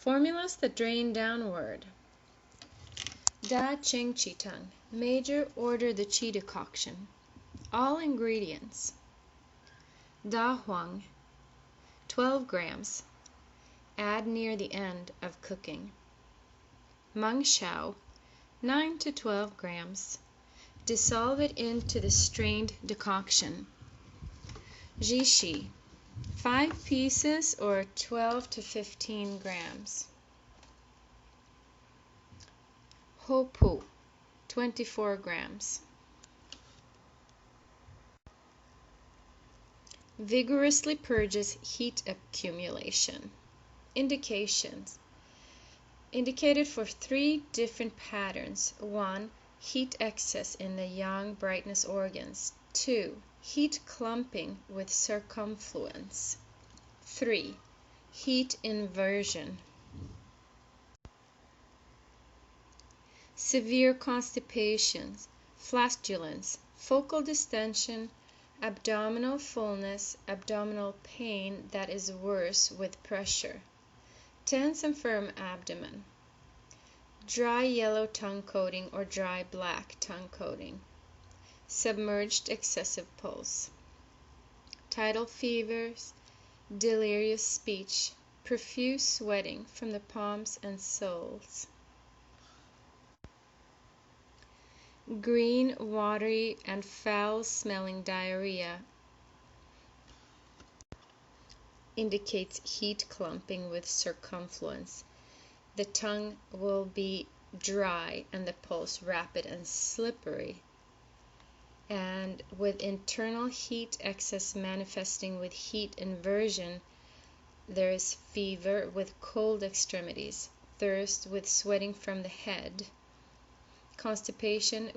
Formulas that drain downward. Da Cheng Chi Tongue. Major order the Qi decoction. All ingredients. Da Huang, 12 grams. Add near the end of cooking. Meng Shao, 9 to 12 grams. Dissolve it into the strained decoction. Jishi, 5 pieces or 12 to 15 grams. Hopu, 24 grams. Vigorously purges heat accumulation. Indications. Indicated for 3 different patterns. 1. Heat excess in the yang brightness organs. 2. Heat clumping with circumfluence. 3. Heat inversion. Severe constipations, flatulence, focal distension, abdominal fullness, abdominal pain that is worse with pressure, tense and firm abdomen, dry yellow tongue coating or dry black tongue coating, submerged excessive pulse, tidal fevers, delirious speech, profuse sweating from the palms and soles. Green, watery, and foul-smelling diarrhea indicates heat clumping with circumfluence. The tongue will be dry and the pulse rapid and slippery, and with internal heat excess manifesting with heat inversion, there is fever with cold extremities, thirst with sweating from the head, constipation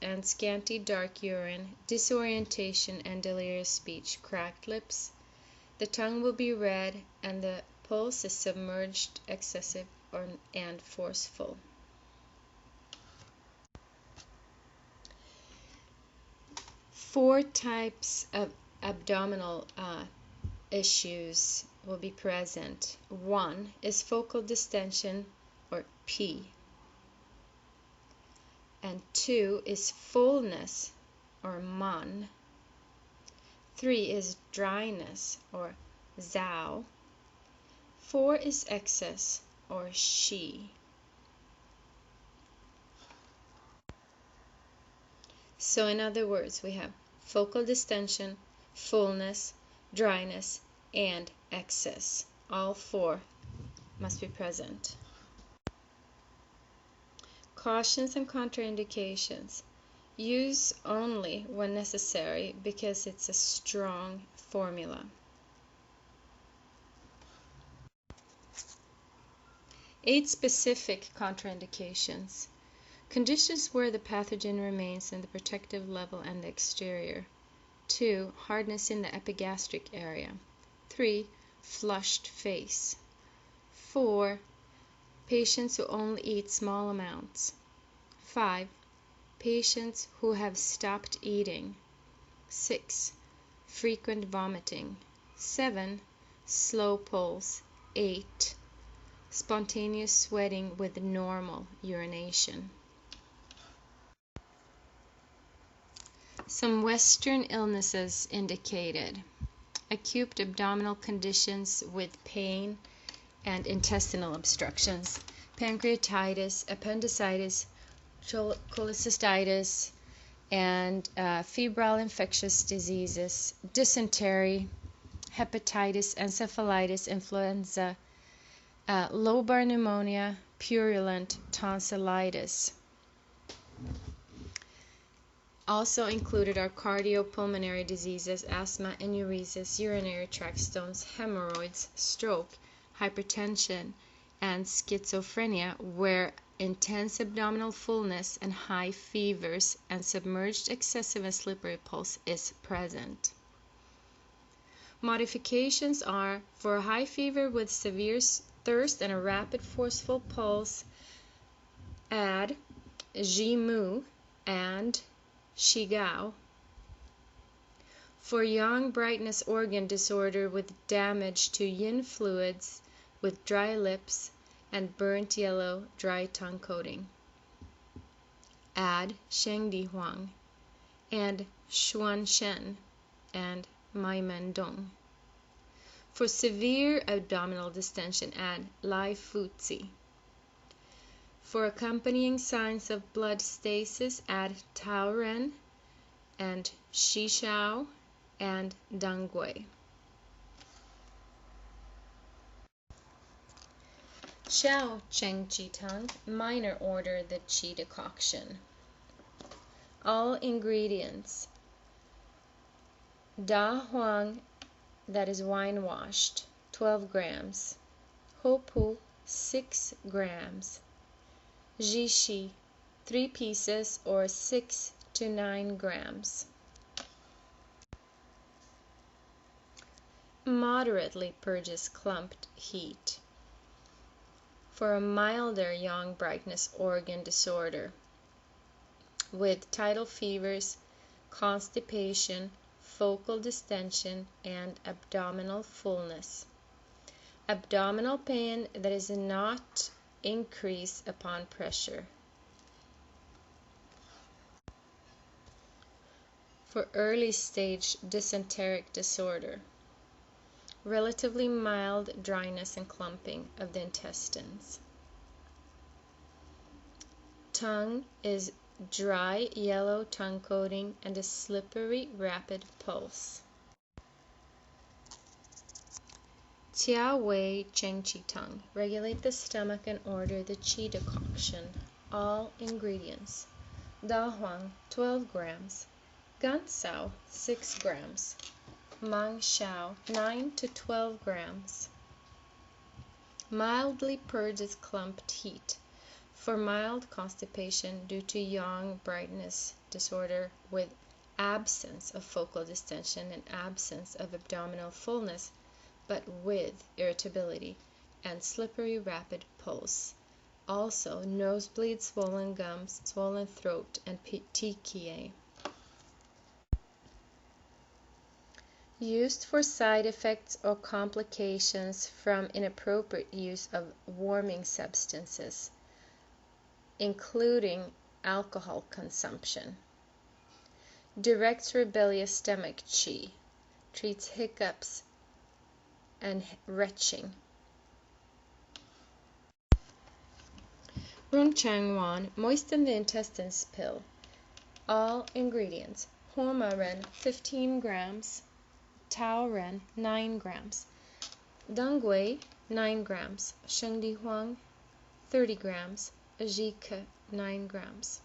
and scanty dark urine, disorientation and delirious speech, cracked lips. The tongue will be red and the pulse is submerged, excessive, and forceful. Four types of abdominal issues will be present. 1 is focal distension or P. And 2 is fullness or man. 3 is dryness or zao. 4 is excess or shi. So in other words, we have focal distension, fullness, dryness, and excess. All 4 must be present. Cautions and contraindications. Use only when necessary because it's a strong formula. 8 specific contraindications. Conditions where the pathogen remains in the protective level and the exterior. 2. Hardness in the epigastric area. 3. Flushed face. 4. Patients who only eat small amounts. 5. Patients who have stopped eating. 6. Frequent vomiting. 7. Slow pulse. 8. Spontaneous sweating with normal urination. Some Western illnesses indicated. Acute abdominal conditions with pain and intestinal obstructions, pancreatitis, appendicitis, cholecystitis, and febrile infectious diseases, dysentery, hepatitis, encephalitis, influenza, lobar pneumonia, purulent tonsillitis. Also included are cardiopulmonary diseases, asthma, enuresis, urinary tract stones, hemorrhoids, stroke, hypertension, and schizophrenia, where intense abdominal fullness and high fevers and submerged excessive and slippery pulse is present. Modifications are for a high fever with severe thirst and a rapid forceful pulse, add Jimu and Shigao. For yang brightness organ disorder with damage to yin fluids with dry lips, and burnt yellow dry tongue coating. Add Shengdi Huang and Xuan Shen and Mai Men Dong. For severe abdominal distension, add Lai Fu Tzi. For accompanying signs of blood stasis, add Tao Ren and Shi Shao and Dang Gui. Xiao Cheng Qi Tang, minor order the Qi decoction. All ingredients: Da Huang, that is wine washed, 12 grams. Hopu, 6 grams. Jishi, 3 pieces or 6 to 9 grams. Moderately purges clumped heat. For a milder yang brightness organ disorder with tidal fevers, constipation, focal distension, and abdominal fullness. Abdominal pain that is not increase upon pressure. For early stage dysenteric disorder, relatively mild dryness and clumping of the intestines. Tongue is dry yellow tongue coating and a slippery rapid pulse. Tia Wei Cheng Qi Tongue, regulate the stomach and order the Qi decoction. All ingredients: Da Huang, 12 grams. Gan Sao, 6 grams. Mang Shao, 9 to 12 grams. Mildly purges clumped heat. For mild constipation due to yang brightness disorder with absence of focal distension and absence of abdominal fullness, but with irritability and slippery rapid pulse. Also, nosebleed, swollen gums, swollen throat, and petechiae. Used for side effects or complications from inappropriate use of warming substances, including alcohol consumption. Directs rebellious stomach qi, treats hiccups and retching. Run Changwan, moisten the intestines pill. All ingredients: Homa Ren, 15 grams. Tao Ren, 9 grams. Dang Gui, 9 grams. Shengdi Huang, 30 grams. Ajika, 9 grams.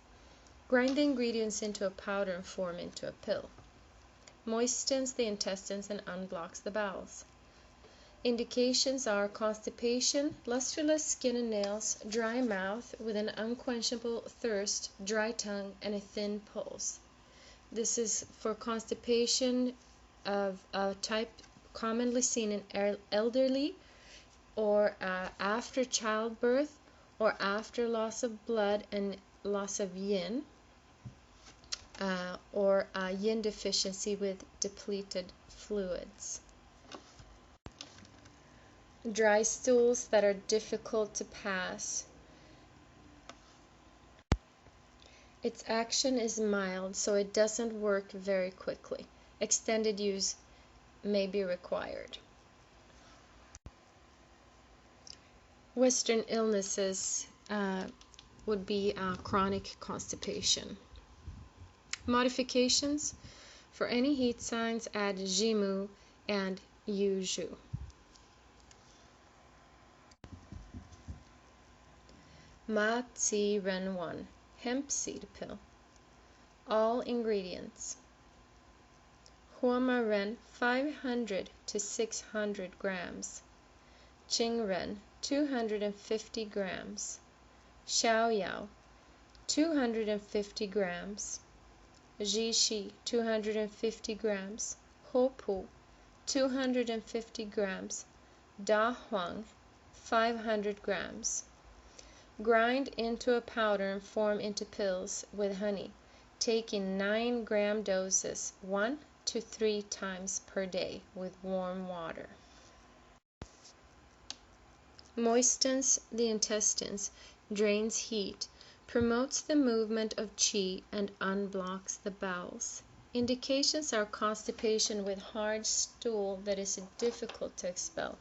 Grind the ingredients into a powder and form into a pill. Moistens the intestines and unblocks the bowels. Indications are constipation, lusterless skin and nails, dry mouth with an unquenchable thirst, dry tongue, and a thin pulse. This is for constipation of a type commonly seen in elderly or after childbirth or after loss of blood and loss of yin, or yin deficiency with depleted fluids. Dry stools that are difficult to pass. Its action is mild, so it doesn't work very quickly. Extended use may be required. Western illnesses would be chronic constipation. Modifications: for any heat signs, add Jimu and Yuju. Ma Tzi Ren 1, hemp seed pill. All ingredients: Huama Ren, 500 to 600 grams. Qing Ren, 250 grams. Xiao Yao, 250 grams. Jishi, 250 grams. Hopu, 250 grams. Da Huang, 500 grams. Grind into a powder and form into pills with honey. Take in 9-gram doses 1 to 3 times per day with warm water. moistens the intestines, drains heat, promotes the movement of qi, and unblocks the bowels. Indications are constipation with hard stool that is difficult to expel,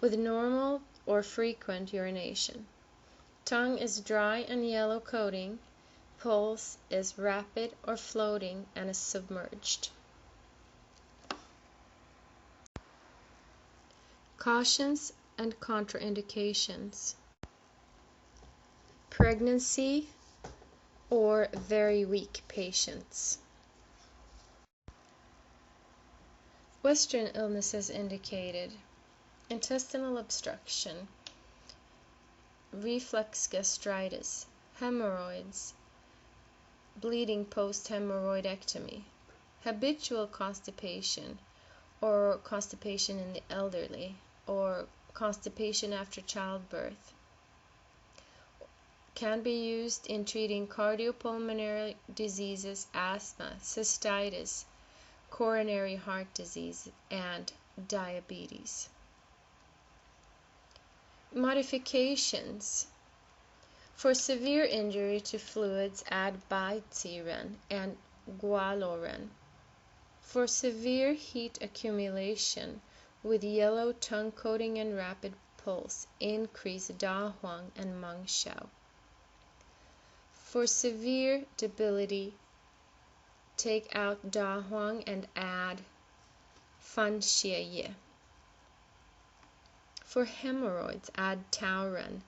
with normal or frequent urination. Tongue is dry and yellow coating. Pulse is rapid or floating and is submerged. Cautions and contraindications. Pregnancy or very weak patients. Western illnesses indicated: intestinal obstruction, reflux gastritis, hemorrhoids, bleeding post-hemorrhoidectomy, habitual constipation or constipation in the elderly, or constipation after childbirth. Can be used in treating cardiopulmonary diseases, asthma, cystitis, coronary heart disease, and diabetes. Modifications. For severe injury to fluids, add bitiren and gualoren. For severe heat accumulation with yellow tongue coating and rapid pulse, increase da huang and meng xiao. For severe debility, take out da huang and add fan xie ye. For hemorrhoids, add tauren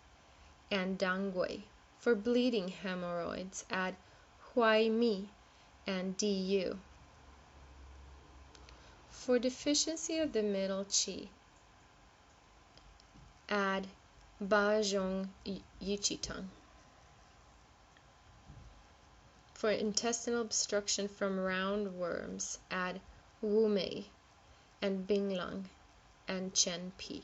and dangui. For bleeding hemorrhoids, add huai mi and du. For deficiency of the middle qi, add ba zhong yiqitang. For intestinal obstruction from roundworms, add wu mei and binglang and chen pi.